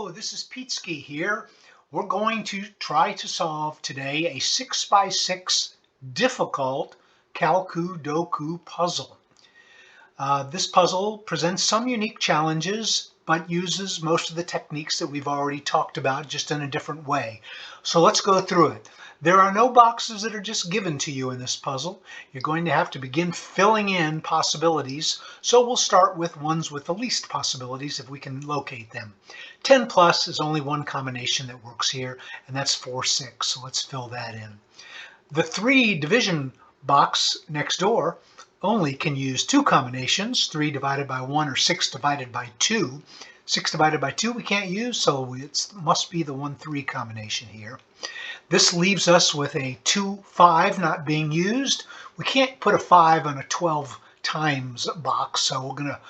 Hello, this is Pete here. We're going to try to solve today a 6x6 difficult Calcudoku puzzle. This puzzle presents some unique challenges, but uses most of the techniques that we've already talked about, just in a different way. So let's go through it. There are no boxes that are just given to you in this puzzle. You're going to have to begin filling in possibilities. So we'll start with ones with the least possibilities if we can locate them. 10 plus is only one combination that works here, and that's 4, 6. So let's fill that in. The 3 division box next door only can use 2 combinations, 3 divided by 1 or 6 divided by 2. 6 divided by 2 we can't use, so it must be the 1, 3 combination here. This leaves us with a 2, 5 not being used. We can't put a 5 on a 12 times box, so we're going to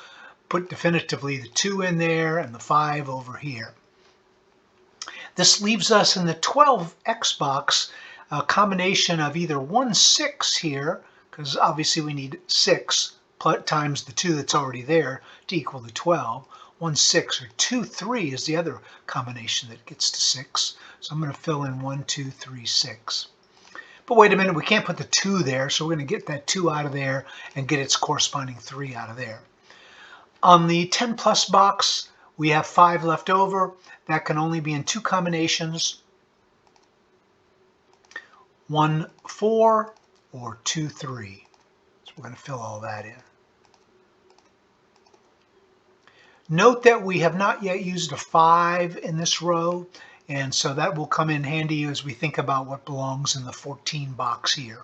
put definitively the 2 in there and the 5 over here. This leaves us in the 12x box a combination of either 1, 6 here, because obviously we need 6 times the 2 that's already there to equal the 12. 1, 6, or 2, 3 is the other combination that gets to 6. So I'm going to fill in 1, 2, 3, 6. But wait a minute, we can't put the 2 there, so we're going to get that 2 out of there and get its corresponding 3 out of there. On the 10 plus box, we have 5 left over. That can only be in 2 combinations. 1, 4, or 2, 3. So we're going to fill all that in. Note that we have not yet used a 5 in this row, and so that will come in handy as we think about what belongs in the 14 box here.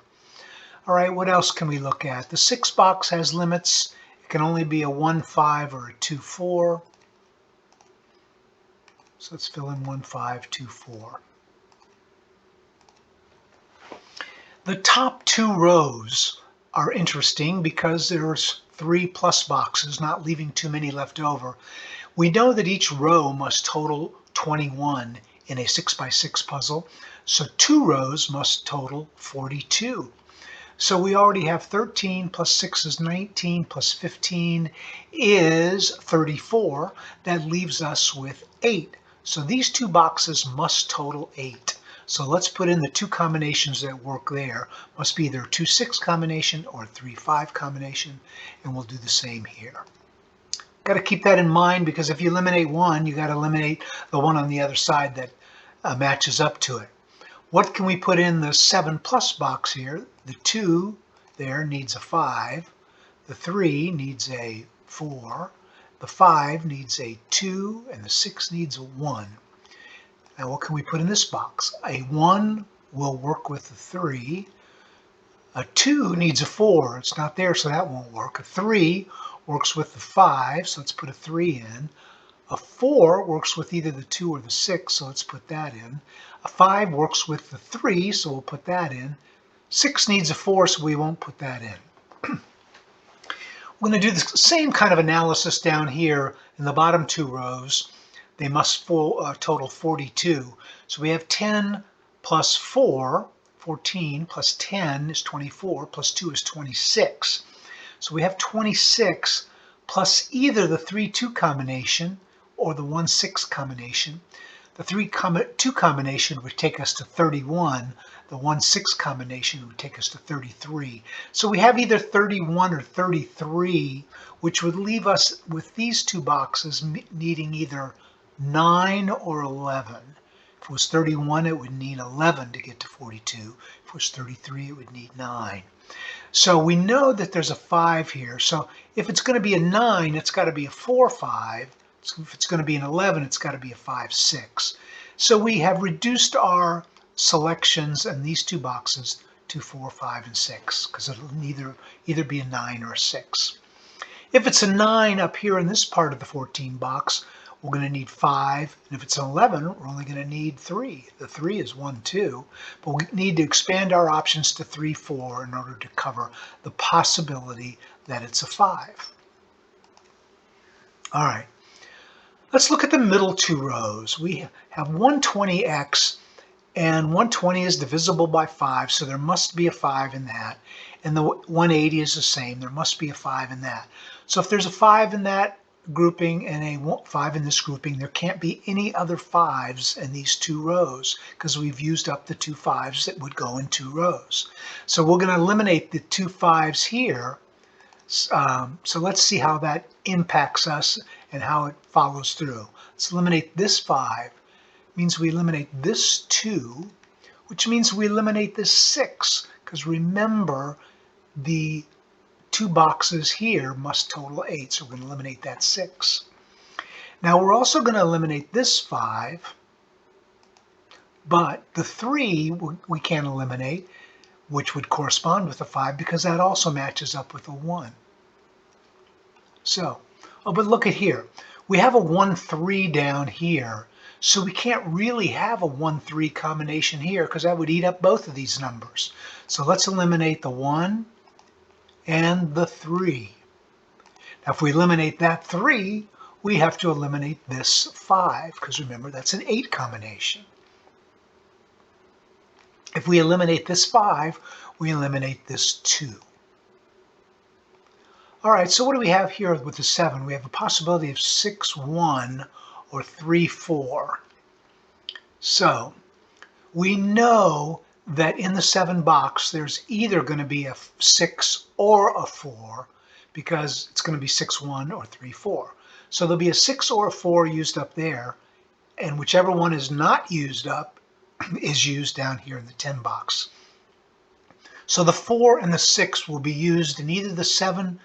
All right, what else can we look at? The 6 box has limits. It can only be a 1, 5 or a 2, 4. So let's fill in 1, 5, 2, 4. The top 2 rows are interesting because there's 3 plus boxes, not leaving too many left over. We know that each row must total 21 in a 6x6 puzzle, so 2 rows must total 42. So we already have 13 plus 6 is 19 plus 15 is 34. That leaves us with 8. So these 2 boxes must total 8. So let's put in the 2 combinations that work there. Must be either a 2, 6 combination or a 3, 5 combination, and we'll do the same here. Got to keep that in mind, because if you eliminate one, you got to eliminate the one on the other side that matches up to it. What can we put in the 7 plus box here? The 2 there needs a 5. The 3 needs a 4. The 5 needs a 2, and the 6 needs a 1. Now what can we put in this box? A 1 will work with the 3. A 2 needs a 4. It's not there, so that won't work. A 3 works with the 5, so let's put a 3 in. A 4 works with either the 2 or the 6, so let's put that in. A 5 works with the 3, so we'll put that in. 6 needs a 4, so we won't put that in. We're going to do the same kind of analysis down here in the bottom 2 rows. They must total 42. So we have 10 plus 4, 14, plus 10 is 24, plus 2 is 26. So we have 26 plus either the 3, 2 combination or the 1, 6 combination. The 3, 2 combination would take us to 31. The 1, 6 combination would take us to 33. So we have either 31 or 33, which would leave us with these 2 boxes needing either 9 or 11. If it was 31, it would need 11 to get to 42. If it was 33, it would need 9. So we know that there's a 5 here. So if it's going to be a 9, it's got to be a 4, 5. If it's going to be an 11, it's got to be a 5, 6. So we have reduced our selections in these 2 boxes to 4, 5, and 6, because it'll either be a 9 or a 6. If it's a 9 up here in this part of the 14 box, we're going to need 5, and if it's an 11, we're only going to need 3. The 3 is 1, 2, but we need to expand our options to 3, 4 in order to cover the possibility that it's a 5. All right, let's look at the middle 2 rows. We have 120x, and 120 is divisible by 5, so there must be a 5 in that. And the 180 is the same. There must be a 5 in that. So if there's a 5 in that, grouping and a 5 in this grouping, there can't be any other 5s in these 2 rows because we've used up the 2 5s that would go in 2 rows. So we're going to eliminate the 2 5s here. So let's see how that impacts us and how it follows through. Let's eliminate this 5. Means we eliminate this 2, which means we eliminate this 6, because remember the 2 boxes here must total 8, so we're going to eliminate that 6. Now we're also going to eliminate this 5, but the 3 we can't eliminate, which would correspond with the 5 because that also matches up with a 1. So, oh, but look at here. We have a 1-3 down here, so we can't really have a 1-3 combination here because that would eat up both of these numbers. So let's eliminate the 1 and the 3. Now if we eliminate that 3, we have to eliminate this 5 because remember that's an 8 combination. If we eliminate this 5, we eliminate this 2. All right, so what do we have here with the 7? We have a possibility of 6-1 or 3-4. So we know that in the 7 box, there's either going to be a 6 or a 4 because it's going to be 6-1 or 3-4. So there'll be a 6 or a 4 used up there, and whichever one is not used up is used down here in the 10 box. So the 4 and the 6 will be used in either the 7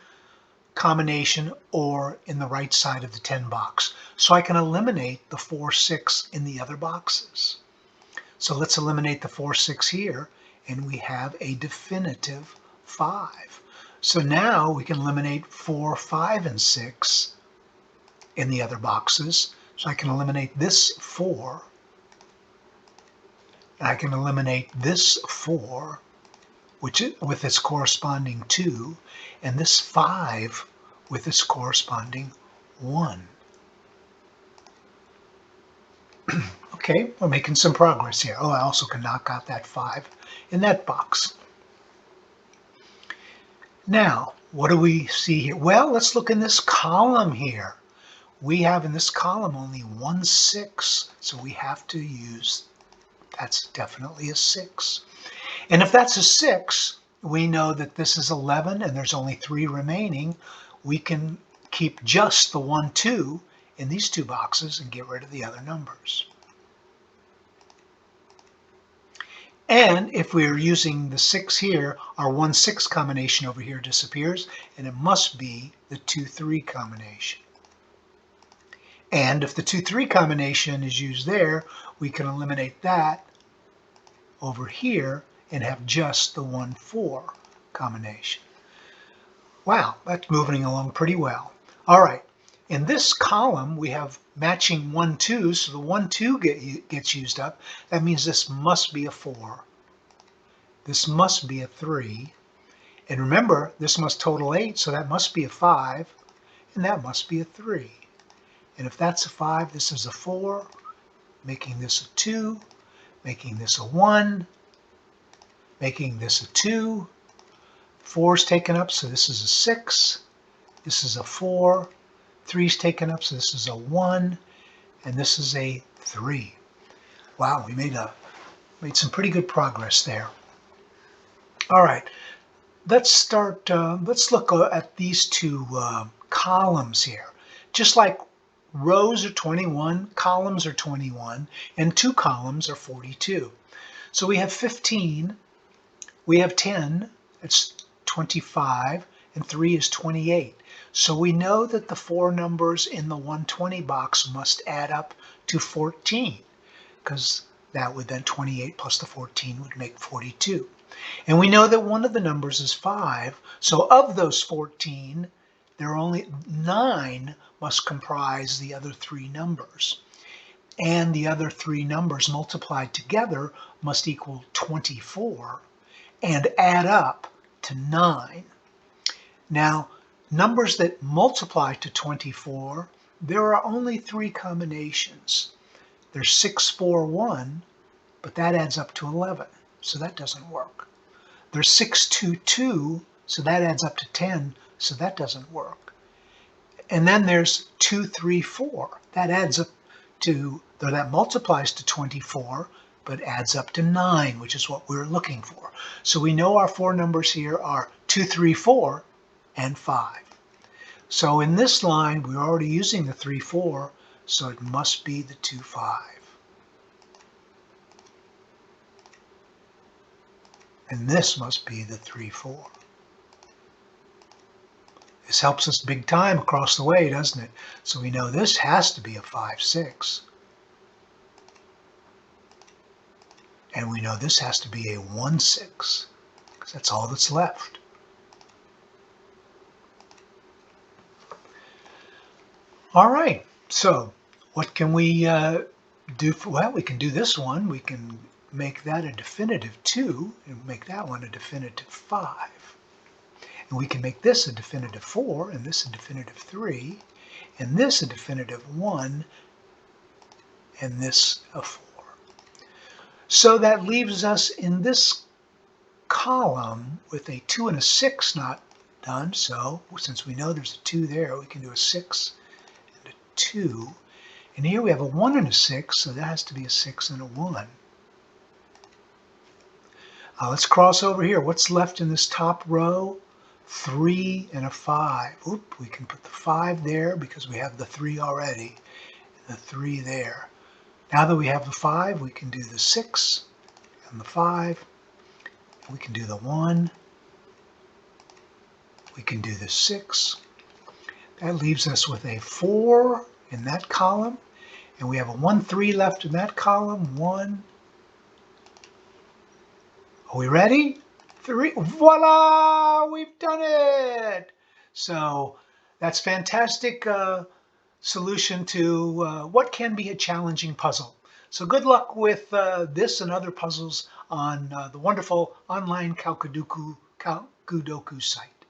combination or in the right side of the 10 box. So I can eliminate the 4, 6 in the other boxes. So let's eliminate the 4, 6 here, and we have a definitive 5. So now we can eliminate 4, 5, and 6 in the other boxes. So I can eliminate this 4, and I can eliminate this 4, which is, with its corresponding 2, and this 5 with its corresponding 1. Okay, we're making some progress here. Oh, I also can knock out that 5 in that box. Now, what do we see here? Well, let's look in this column here. We have in this column only 1 6, so we have to use, that's definitely a 6. And if that's a 6, we know that this is 11 and there's only 3 remaining. We can keep just the 1, 2 in these 2 boxes and get rid of the other numbers. And if we're using the 6 here, our 1, 6 combination over here disappears, and it must be the 2, 3 combination. And if the 2, 3 combination is used there, we can eliminate that over here and have just the 1, 4 combination. Wow, that's moving along pretty well. All right, in this column we have matching 1, 2, so the 1, 2 gets used up. That means this must be a 4. This must be a 3. And remember, this must total 8, so that must be a 5, and that must be a 3. And if that's a 5, this is a 4, making this a 2, making this a 1, making this a 2. 4 is taken up, so this is a 6. This is a 4. 3 is taken up, so this is a 1. And this is a 3. Wow, we made some pretty good progress there. All right, let's look at these 2 columns here. Just like rows are 21, columns are 21, and 2 columns are 42. So we have 15, we have 10, it's 25, and 3 is 28. So we know that the 4 numbers in the 120 box must add up to 14, because that would then 28 plus the 14 would make 42. And we know that one of the numbers is 5, so of those 14, there are only 9 must comprise the other 3 numbers. And the other 3 numbers multiplied together must equal 24 and add up to 9. Now, numbers that multiply to 24, there are only 3 combinations. There's 6, 4, 1, but that adds up to 11, so that doesn't work. There's 6, 2, 2, so that adds up to 10, so that doesn't work. And then there's 2, 3, 4. That adds up to, though that multiplies to 24, but adds up to 9, which is what we're looking for. So we know our four numbers here are 2, 3, 4, and 5. So in this line, we're already using the 3, 4, so it must be the 2, 5. And this must be the 3, 4. This helps us big time across the way, doesn't it? So we know this has to be a 5, 6. And we know this has to be a 1, 6, because that's all that's left. All right, so what can we do? Well, we can do this one. We can make that a definitive 2 and make that one a definitive 5. And we can make this a definitive 4 and this a definitive 3 and this a definitive 1 and this a 4. So that leaves us in this column with a 2 and a 6 not done. So since we know there's a 2 there, we can do a 6 and a 2. And here we have a 1 and a 6, so that has to be a 6 and a 1. Let's cross over here. What's left in this top row? 3 and a 5. Oop, we can put the 5 there because we have the 3 already, and the 3 there. Now that we have the 5, we can do the 6 and the 5. We can do the 1. We can do the 6. That leaves us with a 4 in that column, and we have a 1, 3 left in that column. 1. Are we ready? 3. Voila! We've done it! So that's fantastic solution to what can be a challenging puzzle. So good luck with this and other puzzles on the wonderful online Calcudoku site.